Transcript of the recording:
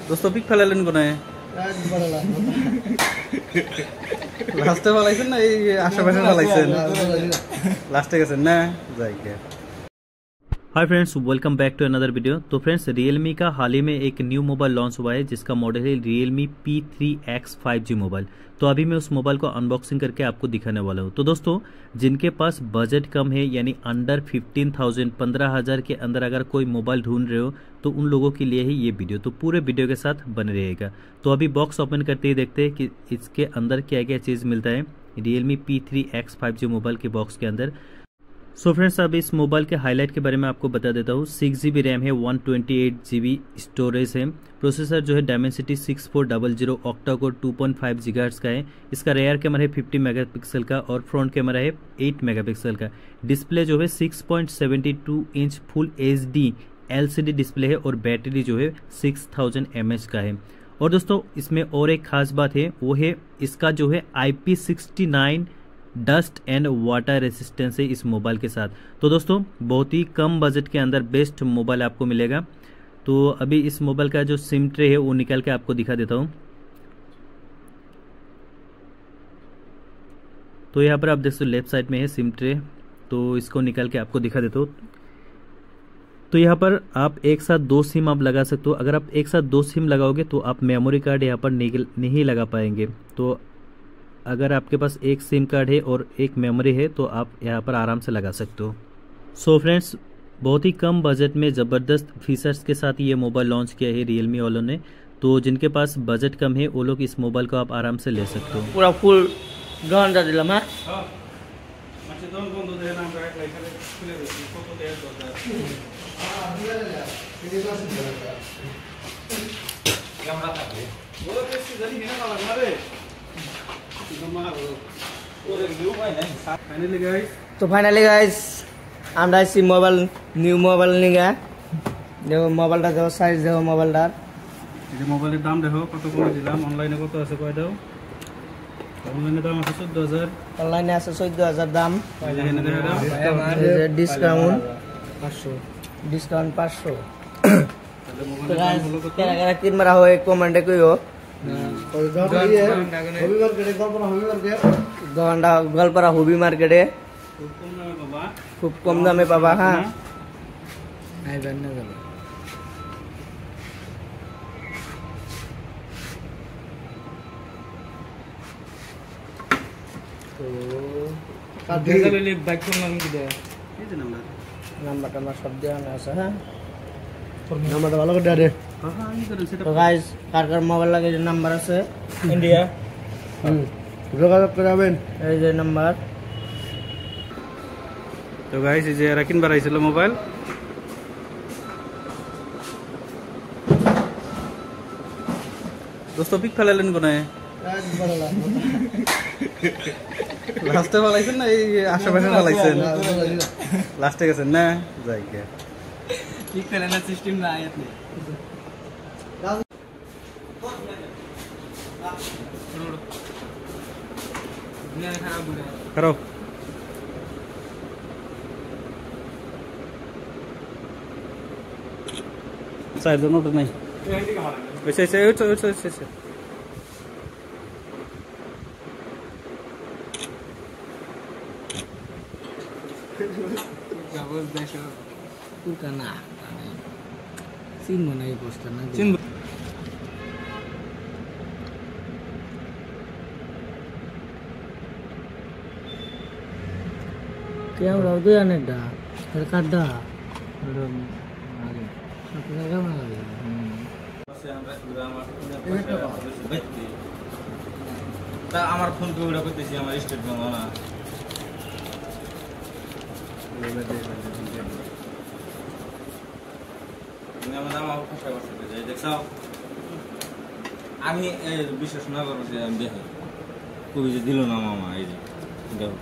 दोस्तों पिक ফেলালেন কোনে লাস্টে ফেলাইছেন না এই আশেপাশে ফেলাইছেন লাস্টে গেছেন না যাই গে। Hi friends, welcome back to another video. तो फ्रेंड्स, Realme का हाल ही में एक न्यू मोबाइल लॉन्च हुआ है जिसका मॉडल है Realme P3X 5G मोबाइल। तो अभी मैं उस मोबाइल को अनबॉक्सिंग करके आपको दिखाने वाला हूँ। तो दोस्तों, जिनके पास बजट कम है यानी अंडर 15,000 15,000 के अंदर अगर कोई मोबाइल ढूंढ रहे हो तो उन लोगों के लिए ही ये वीडियो। तो पूरे वीडियो के साथ बने रहेगा। तो अभी बॉक्स ओपन करते ही देखते हैं कि इसके अंदर क्या क्या चीज़ मिलता है Realme P3X 5G मोबाइल के बॉक्स के अंदर। सो फ्रेंड्स, अब इस मोबाइल के हाईलाइट के बारे में आपको बता देता हूँ। 6GB रैम है, 128GB स्टोरेज है। प्रोसेसर जो है Dimensity 6400 ऑक्टा कोर 2.5 GHz का है। इसका रेयर कैमरा है 50 मेगापिक्सल का और फ्रंट कैमरा है 8 मेगापिक्सल का। डिस्प्ले जो है 6.72 inch full HD LCD display है और बैटरी जो है 6000 mAh का है। और दोस्तों, इसमें और एक खास बात है, वो है इसका जो है IP69 dust and water resistance है इस मोबाइल के साथ। तो दोस्तों, बहुत ही कम बजट के अंदर बेस्ट मोबाइल आपको मिलेगा। तो अभी इस मोबाइल का जो सिम ट्रे है वो निकाल के आपको दिखा देता हूँ। तो यहाँ पर आप देख सकते हो लेफ्ट साइड में है सिम ट्रे। तो इसको निकाल के आपको दिखा देता हूँ। तो यहाँ पर आप एक साथ 2 सिम आप लगा सकते हो। अगर आप एक साथ 2 सिम लगाओगे तो आप मेमोरी कार्ड यहाँ पर नहीं लगा पाएंगे। तो अगर आपके पास एक सिम कार्ड है और एक मेमोरी है तो आप यहाँ पर आराम से लगा सकते हो। सो फ्रेंड्स, बहुत ही कम बजट में ज़बरदस्त फीचर्स के साथ ये मोबाइल लॉन्च किया है Realme वालों ने। तो जिनके पास बजट कम है वो लोग इस मोबाइल को आप आराम से ले सकते हो। पूरा फुल गहन दिला मा तो फाइनली गाइस আমরা আইছি মোবাইল নিউ মোবাইল নিগা। দেখো মোবাইলটা দেখো, সাইজ দেখো মোবাইলটার। এই মোবাইলের দাম দেখো কত করে দিলাম। অনলাইনে কত আছে কয় দাও? অনলাইনে দাম আছে 14000। অনলাইনে আছে 14000 দাম। এখানে দেখো ডিসকাউন্ট 500, ডিসকাউন্ট 500। তো গাইস কারা কিনবা হয় কমেন্টে কইও। গোয়ালপাড়া হবি মার্কেটে খুব কম দামে পাবা। হ্যাঁ, নাম্বারটা আমার সব দেওয়া আছে। হ্যাঁ, নাম্বারটা ভালো করে দে। তো গাইস, কার কার মোবাইল লাগে যে নাম্বার আছে ইন্ডিয়া, যোগাযোগ করবেন। এই যে নাম্বার। তো গাইস, এই যে এরা কিনবার আইছিল মোবাইল। दोस्तों पिक ফেলালেন কোনে লাস্টে ফেলাইছেন না এই আশেপাশে ফেলাইছেন লাস্টে গেছেন না যাই গে। পিক ফেলানোর সিস্টেম না আয়াত নেই। करो साइड दोनों तो नहीं वैसे ऐसे वैसे वैसे ऐसे ना सीन बनाई पोस्टर ना क्या उड़ाओ अनेक डा सरकार डा আমার ফোন পে ওটা করতেছি আমার স্টেট ব্যাংক না আমি বিশ্বাস না করছি আমি দেখি কবি যে দিল না মামা এই যে দেখো